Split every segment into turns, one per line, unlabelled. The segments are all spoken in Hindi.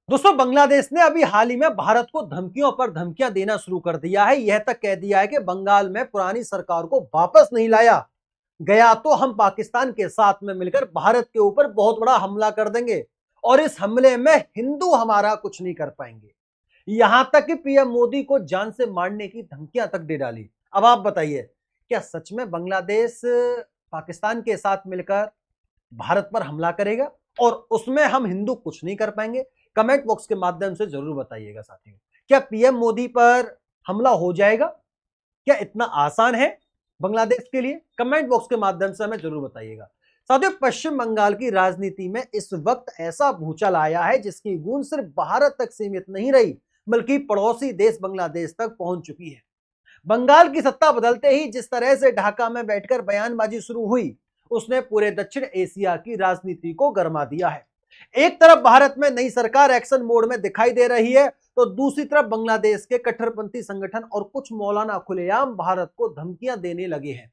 दोस्तों, बांग्लादेश ने अभी हाल ही में भारत को धमकियों पर धमकियां देना शुरू कर दिया है। यह तक कह दिया है कि बंगाल में पुरानी सरकार को वापस नहीं लाया गया तो हम पाकिस्तान के साथ में मिलकर भारत के ऊपर बहुत बड़ा हमला कर देंगे और इस हमले में हिंदू हमारा कुछ नहीं कर पाएंगे। यहां तक कि पीएम मोदी को जान से मारने की धमकियां तक दे डाली। अब आप बताइए, क्या सच में बांग्लादेश पाकिस्तान के साथ मिलकर भारत पर हमला करेगा और उसमें हम हिंदू कुछ नहीं कर पाएंगे? कमेंट बॉक्स के माध्यम से जरूर बताइएगा साथियों। क्या पीएम मोदी पर हमला हो जाएगा? क्या इतना आसान है बांग्लादेश के लिए? कमेंट बॉक्स के माध्यम से हमें जरूर बताइएगा। साथियों, पश्चिम बंगाल की राजनीति में इस वक्त ऐसा भूचाल आया है जिसकी गूंज सिर्फ भारत तक सीमित नहीं रही बल्कि पड़ोसी देश बांग्लादेश तक पहुंच चुकी है। बंगाल की सत्ता बदलते ही जिस तरह से ढाका में बैठकर बयानबाजी शुरू हुई, उसने पूरे दक्षिण एशिया की राजनीति को गरमा दिया है। एक तरफ भारत में नई सरकार एक्शन मोड में दिखाई दे रही है, तो दूसरी तरफ बांग्लादेश के कट्टरपंथी संगठन और कुछ मौलाना खुलेआम भारत को धमकियां देने लगे हैं।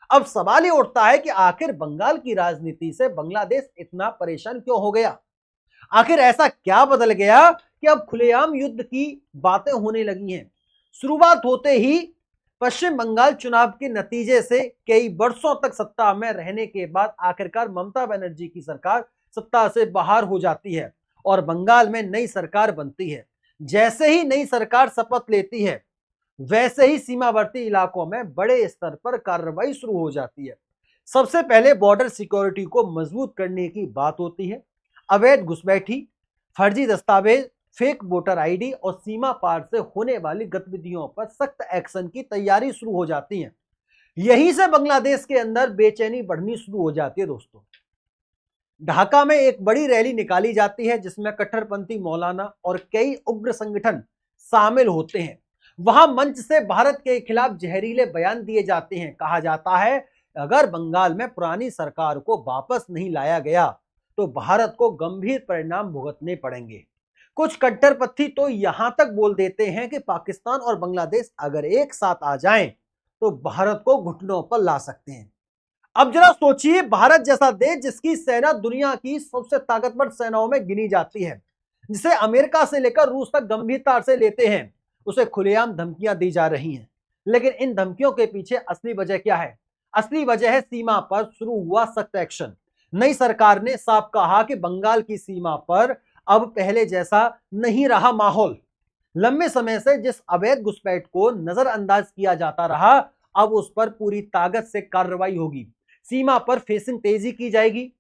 अब सवाल ये उठता है कि आखिर बंगाल की राजनीति से बांग्लादेश इतना परेशान क्यों हो गया? आखिर ऐसा क्या बदल गया कि अब खुलेआम युद्ध की बातें होने लगी हैं? शुरुआत होते ही पश्चिम बंगाल चुनाव के नतीजे से कई वर्षों तक सत्ता में रहने के बाद आखिरकार ममता बनर्जी की सरकार सत्ता से बाहर हो जाती है और बंगाल में नई सरकार बनती है। जैसे ही नई सरकार शपथ लेती है, वैसे ही सीमावर्ती इलाकों में बड़े स्तर पर कार्रवाई शुरू हो जाती है। सबसे पहले बॉर्डर सिक्योरिटी को मजबूत करने की बात होती है। अवैध घुसपैठी, फर्जी दस्तावेज, फेक वोटर आईडी और सीमा पार से होने वाली गतिविधियों पर सख्त एक्शन की तैयारी शुरू हो जाती है। यहीं से बांग्लादेश के अंदर बेचैनी बढ़नी शुरू हो जाती है। दोस्तों, ढाका में एक बड़ी रैली निकाली जाती है जिसमें कट्टरपंथी मौलाना और कई उग्र संगठन शामिल होते हैं। वहां मंच से भारत के खिलाफ जहरीले बयान दिए जाते हैं। कहा जाता है, अगर बंगाल में पुरानी सरकार को वापस नहीं लाया गया तो भारत को गंभीर परिणाम भुगतने पड़ेंगे। कुछ कट्टरपंथी तो यहां तक बोल देते हैं कि पाकिस्तान और बांग्लादेश अगर एक साथ आ जाएं तो भारत को घुटनों पर ला सकते हैं। अब जरा सोचिए, भारत जैसा देश जिसकी सेना दुनिया की सबसे ताकतवर सेनाओं में गिनी जाती है, जिसे अमेरिका से लेकर रूस तक गंभीरता से लेते हैं, उसे खुलेआम धमकियां दी जा रही हैं। लेकिन इन धमकियों के पीछे असली वजह क्या है? असली वजह है सीमा पर शुरू हुआ सख्त एक्शन। नई सरकार ने साफ कहा कि बंगाल की सीमा पर अब पहले जैसा नहीं रहा माहौल। लंबे समय से जिस अवैध घुसपैठ को नजरअंदाज किया जाता रहा, अब उस पर पूरी ताकत से कार्रवाई होगी। सीमा पर फेंसिंग तेजी की जाएगी,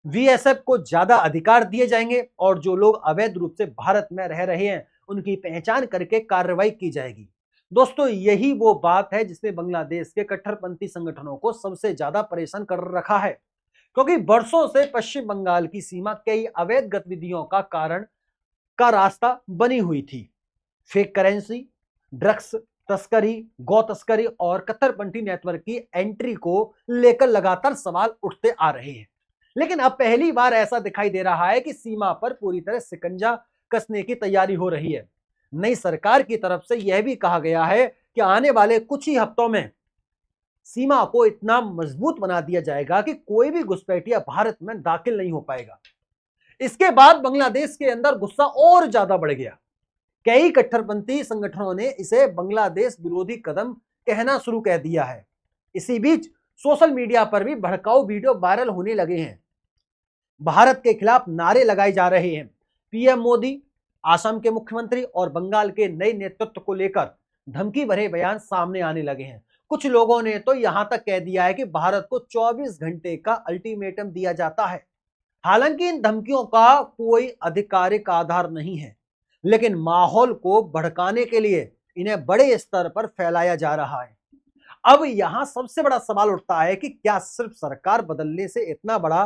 वीएसएफ को ज्यादा अधिकार दिए जाएंगे और जो लोग अवैध रूप से भारत में रह रहे हैं उनकी पहचान करके कार्रवाई की जाएगी। दोस्तों, यही वो बात है जिसने बांग्लादेश के कट्टरपंथी संगठनों को सबसे ज्यादा परेशान कर रखा है, क्योंकि वर्षों से पश्चिम बंगाल की सीमा कई अवैध गतिविधियों का कारण का रास्ता बनी हुई थी। फेक करेंसी, ड्रग्स तस्करी, गौ तस्करी और कट्टरपंथी नेटवर्क की एंट्री को लेकर लगातार सवाल उठते आ रहे हैं। लेकिन अब पहली बार ऐसा दिखाई दे रहा है कि सीमा पर पूरी तरह शिकंजा कसने की तैयारी हो रही है। नई सरकार की तरफ से यह भी कहा गया है कि आने वाले कुछ ही हफ्तों में सीमा को इतना मजबूत बना दिया जाएगा कि कोई भी घुसपैठिया भारत में दाखिल नहीं हो पाएगा। इसके बाद बांग्लादेश के अंदर गुस्सा और ज्यादा बढ़ गया। कई कट्टरपंथी संगठनों ने इसे बांग्लादेश विरोधी कदम कहना शुरू कर दिया है। इसी बीच सोशल मीडिया पर भी भड़काऊ वीडियो वायरल होने लगे हैं। भारत के खिलाफ नारे लगाए जा रहे हैं। पीएम मोदी, असम के मुख्यमंत्री और बंगाल के नए नेतृत्व को लेकर धमकी भरे बयान सामने आने लगे हैं। कुछ लोगों ने तो यहां तक कह दिया है कि भारत को 24 घंटे का अल्टीमेटम दिया जाता है। हालांकि इन धमकियों का कोई आधिकारिक आधार नहीं है, लेकिन माहौल को भड़काने के लिए इन्हें बड़े स्तर पर फैलाया जा रहा है। अब यहां सबसे बड़ा सवाल उठता है कि क्या सिर्फ सरकार बदलने से इतना बड़ा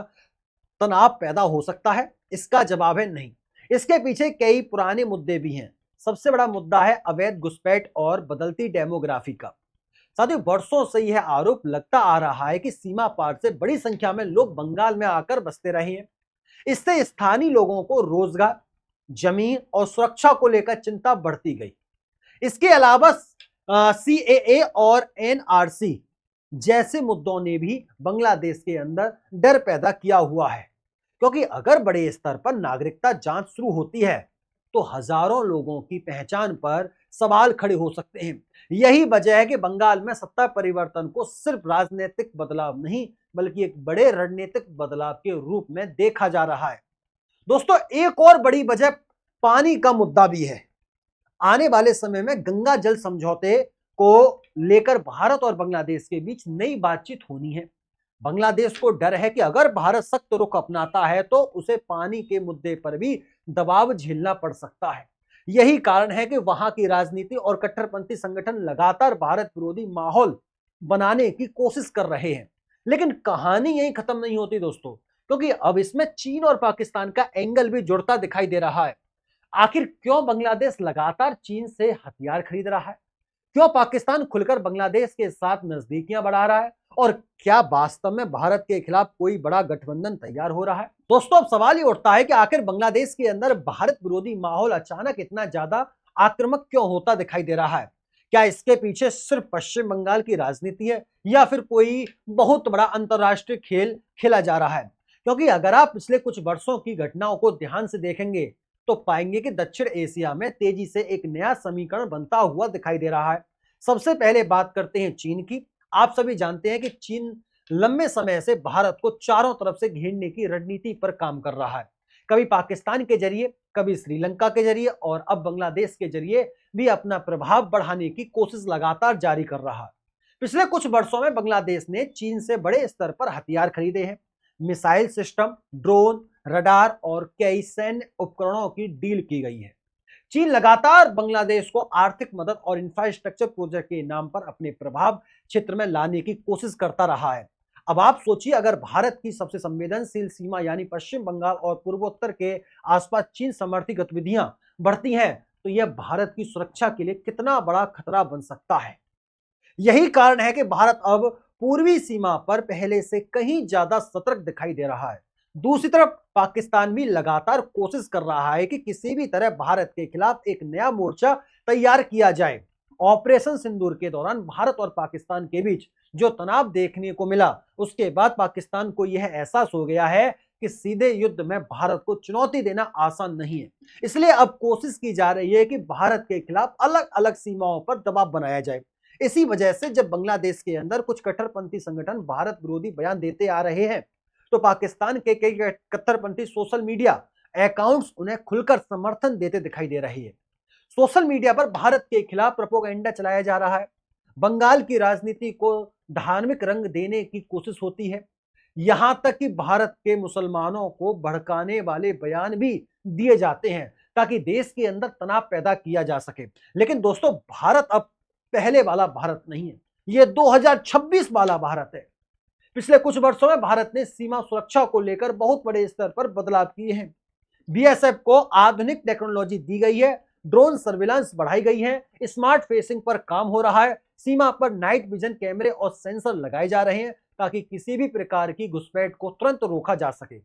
तनाव पैदा हो सकता है? इसका जवाब है नहीं। इसके पीछे कई पुराने मुद्दे भी हैं। सबसे बड़ा मुद्दा है अवैध घुसपैठ और बदलती डेमोग्राफी का। साथियों, वर्षों से यह आरोप लगता आ रहा है कि सीमा पार से बड़ी संख्या में लोग बंगाल में आकर बसते रहे हैं। इससे स्थानीय लोगों को रोजगार, जमीन और सुरक्षा को लेकर चिंता बढ़ती गई। इसके अलावा सीएए और एनआरसी जैसे मुद्दों ने भी बांग्लादेश के अंदर डर पैदा किया हुआ है, क्योंकि अगर बड़े स्तर पर नागरिकता जांच शुरू होती है तो हजारों लोगों की पहचान पर सवाल खड़े हो सकते हैं। यही वजह है कि बंगाल में सत्ता परिवर्तन को सिर्फ राजनीतिक बदलाव नहीं बल्कि एक बड़े रणनीतिक बदलाव के रूप में देखा जा रहा है। दोस्तों, एक और बड़ी वजह पानी का मुद्दा भी है। आने वाले समय में गंगा जल समझौते को लेकर भारत और बांग्लादेश के बीच नई बातचीत होनी है। बांग्लादेश को डर है कि अगर भारत सख्त रुख अपनाता है तो उसे पानी के मुद्दे पर भी दबाव झेलना पड़ सकता है। यही कारण है कि वहां की राजनीति और कट्टरपंथी संगठन लगातार भारत विरोधी माहौल बनाने की कोशिश कर रहे हैं। लेकिन कहानी यही खत्म नहीं होती दोस्तों, क्योंकि अब इसमें चीन और पाकिस्तान का एंगल भी जुड़ता दिखाई दे रहा है। आखिर क्यों बांग्लादेश लगातार चीन से हथियार खरीद रहा है? क्यों पाकिस्तान खुलकर बांग्लादेश के साथ नजदीकियां बढ़ा रहा है? और क्या वास्तव में भारत के खिलाफ कोई बड़ा गठबंधन तैयार हो रहा है? दोस्तों, अब सवाल ये उठता है कि आखिर बांग्लादेश के अंदर भारत विरोधी माहौल अचानक इतना ज्यादा आक्रामक क्यों होता दिखाई दे रहा है? क्या इसके पीछे सिर्फ पश्चिम बंगाल की राजनीति है या फिर कोई बहुत बड़ा अंतरराष्ट्रीय खेल खेला जा रहा है? क्योंकि अगर आप पिछले कुछ वर्षों की घटनाओं को ध्यान से देखेंगे तो पाएंगे कि दक्षिण एशिया में तेजी से एक नया समीकरण बनता हुआ दिखाई दे रहा है। सबसे पहले बात करते हैं चीन की। आप सभी जानते हैं कि चीन लंबे समय से भारत को चारों तरफ से घेरने की रणनीति पर काम कर रहा है। कभी पाकिस्तान के जरिए, कभी श्रीलंका के जरिए और अब बांग्लादेश के जरिए भी अपना प्रभाव बढ़ाने की कोशिश लगातार जारी कर रहा है। पिछले कुछ वर्षों में बांग्लादेश ने चीन से बड़े स्तर पर हथियार खरीदे हैं। मिसाइल सिस्टम, ड्रोन, रडार और कई सैन्य उपकरणों की डील की गई है। चीन लगातार बांग्लादेश को आर्थिक मदद और इंफ्रास्ट्रक्चर प्रोजेक्ट के नाम पर अपने प्रभाव क्षेत्र में लाने की कोशिश करता रहा है। अब आप सोचिए, अगर भारत की सबसे संवेदनशील सीमा यानी पश्चिम बंगाल और पूर्वोत्तर के आसपास चीन समर्थी गतिविधियां बढ़ती हैं तो यह भारत की सुरक्षा के लिए कितना बड़ा खतरा बन सकता है। यही कारण है कि भारत अब पूर्वी सीमा पर पहले से कहीं ज्यादा सतर्क दिखाई दे रहा है। दूसरी तरफ पाकिस्तान भी लगातार कोशिश कर रहा है कि किसी भी तरह भारत के खिलाफ एक नया मोर्चा तैयार किया जाए। ऑपरेशन सिंदूर के दौरान भारत और पाकिस्तान के बीच जो तनाव देखने को मिला, उसके बाद पाकिस्तान को यह एहसास हो गया है कि सीधे युद्ध में भारत को चुनौती देना आसान नहीं है। इसलिए अब कोशिश की जा रही है कि भारत के खिलाफ अलग अलग सीमाओं पर दबाव बनाया जाए। इसी वजह से जब बांग्लादेश के अंदर कुछ कट्टरपंथी संगठन भारत विरोधी बयान देते आ रहे हैं तो पाकिस्तान के कई कट्टरपंथी सोशल मीडिया अकाउंट्स उन्हें खुलकर समर्थन देते दिखाई दे रहे हैं। सोशल मीडिया पर भारत के खिलाफ प्रोपेगेंडा चलाया जा रहा है। बंगाल की राजनीति को धार्मिक रंग देने की कोशिश होती है। यहां तक कि भारत के मुसलमानों को भड़काने वाले बयान भी दिए जाते हैं ताकि देश के अंदर तनाव पैदा किया जा सके। लेकिन दोस्तों, भारत अब पहले वाला भारत नहीं है, यह 2026 वाला भारत है। पिछले कुछ वर्षों में भारत ने सीमा सुरक्षा को लेकर बहुत बड़े स्तर पर बदलाव किए हैं। बीएसएफ को आधुनिक टेक्नोलॉजी दी गई है, ड्रोन सर्विलांस बढ़ाई गई है, स्मार्ट फेंसिंग पर काम हो रहा है, सीमा पर नाइट विजन कैमरे और सेंसर लगाए जा रहे हैं ताकि किसी भी प्रकार की घुसपैठ को तुरंत रोका जा सके।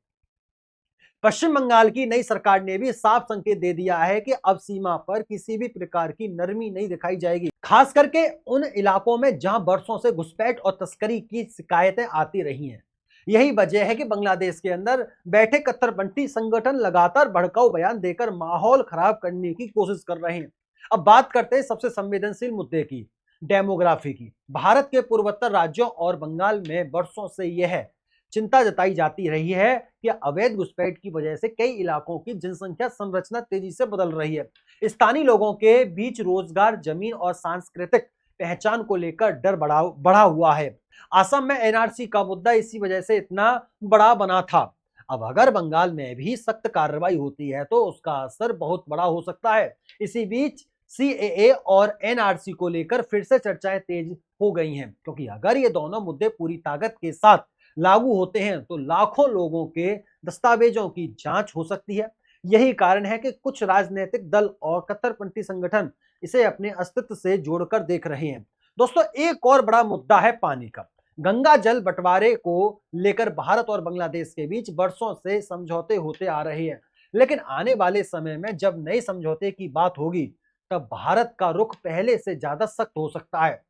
पश्चिम बंगाल की नई सरकार ने भी साफ संकेत दे दिया है कि अब सीमा पर किसी भी प्रकार की नरमी नहीं दिखाई जाएगी, खास करके उन इलाकों में जहां वर्षों से घुसपैठ और तस्करी की शिकायतें आती रही हैं। यही वजह है कि बांग्लादेश के अंदर बैठे कट्टरपंथी संगठन लगातार भड़काऊ बयान देकर माहौल खराब करने की कोशिश कर रहे हैं। अब बात करते हैं सबसे संवेदनशील मुद्दे की, डेमोग्राफी की। भारत के पूर्वोत्तर राज्यों और बंगाल में वर्षों से यह चिंता जताई जाती रही है कि अवैध घुसपैठ की वजह से कई इलाकों की जनसंख्या संरचना तेजी से बदल रही है। स्थानीय लोगों के बीच रोजगार, जमीन और सांस्कृतिक पहचान को लेकर डर बढ़ा हुआ है। असम में एनआरसी का मुद्दा इसी वजह से इतना बड़ा बना था। अब अगर बंगाल में भी सख्त कार्रवाई होती है तो उसका असर बहुत बड़ा हो सकता है। इसी बीच सीएए और एनआरसी को लेकर फिर से चर्चाएं तेज हो गई हैं, क्योंकि अगर ये दोनों मुद्दे पूरी ताकत के साथ लागू होते हैं तो लाखों लोगों के दस्तावेजों की जांच हो सकती है। यही कारण है कि कुछ राजनीतिक दल और कट्टरपंथी संगठन इसे अपने अस्तित्व से जोड़कर देख रहे हैं। दोस्तों, एक और बड़ा मुद्दा है पानी का। गंगा जल बंटवारे को लेकर भारत और बांग्लादेश के बीच वर्षों से समझौते होते आ रहे हैं, लेकिन आने वाले समय में जब नए समझौते की बात होगी तब भारत का रुख पहले से ज्यादा सख्त हो सकता है।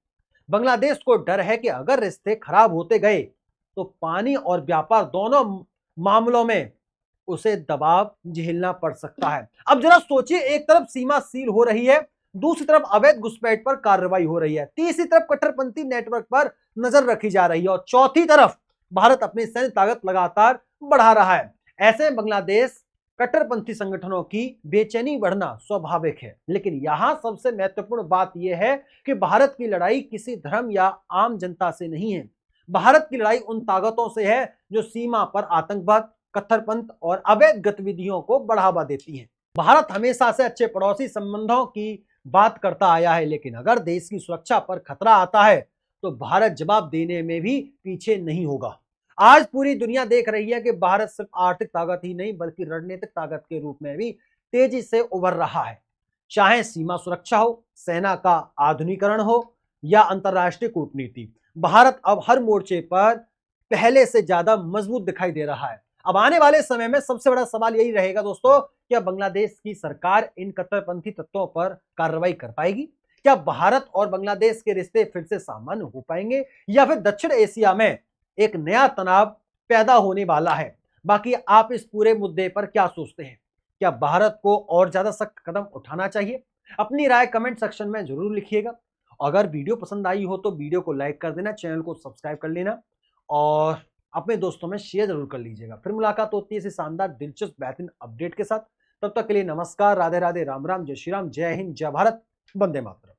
बांग्लादेश को डर है कि अगर रिश्ते खराब होते गए तो पानी और व्यापार दोनों मामलों में उसे दबाव झेलना पड़ सकता है। अब जरा सोचिए, एक तरफ सीमा सील हो रही है, दूसरी तरफ अवैध घुसपैठ पर कार्रवाई हो रही है, तीसरी तरफ कट्टरपंथी नेटवर्क पर नजर रखी जा रही है और चौथी तरफ भारत अपनी सैन्य ताकत लगातार बढ़ा रहा है। ऐसे में बांग्लादेश कट्टरपंथी संगठनों की बेचैनी बढ़ना स्वाभाविक है। लेकिन यहां सबसे महत्वपूर्ण बात यह है कि भारत की लड़ाई किसी धर्म या आम जनता से नहीं है। भारत की लड़ाई उन ताकतों से है जो सीमा पर आतंकवाद, कट्टरपंथ और अवैध गतिविधियों को बढ़ावा देती हैं। भारत हमेशा से अच्छे पड़ोसी संबंधों की बात करता आया है, लेकिन अगर देश की सुरक्षा पर खतरा आता है तो भारत जवाब देने में भी पीछे नहीं होगा। आज पूरी दुनिया देख रही है कि भारत सिर्फ आर्थिक ताकत ही नहीं बल्कि रणनीतिक ताकत के रूप में भी तेजी से उभर रहा है। चाहे सीमा सुरक्षा हो, सेना का आधुनिकीकरण हो या अंतर्राष्ट्रीय कूटनीति, भारत अब हर मोर्चे पर पहले से ज्यादा मजबूत दिखाई दे रहा है। अब आने वाले समय में सबसे बड़ा सवाल यही रहेगा दोस्तों, क्या बांग्लादेश की सरकार इन कट्टरपंथी तत्वों पर कार्रवाई कर पाएगी? क्या भारत और बांग्लादेश के रिश्ते फिर से सामान्य हो पाएंगे या फिर दक्षिण एशिया में एक नया तनाव पैदा होने वाला है? बाकी आप इस पूरे मुद्दे पर क्या सोचते हैं? क्या भारत को और ज्यादा सख्त कदम उठाना चाहिए? अपनी राय कमेंट सेक्शन में जरूर लिखिएगा। अगर वीडियो पसंद आई हो तो वीडियो को लाइक कर देना, चैनल को सब्सक्राइब कर लेना और अपने दोस्तों में शेयर जरूर कर लीजिएगा। फिर मुलाकात होती है इसी शानदार, दिलचस्प, बेहतरीन अपडेट के साथ। तब तक के लिए नमस्कार, राधे राधे, राम राम, जय श्री राम, जय हिंद, जय भारत, वंदे मातरम।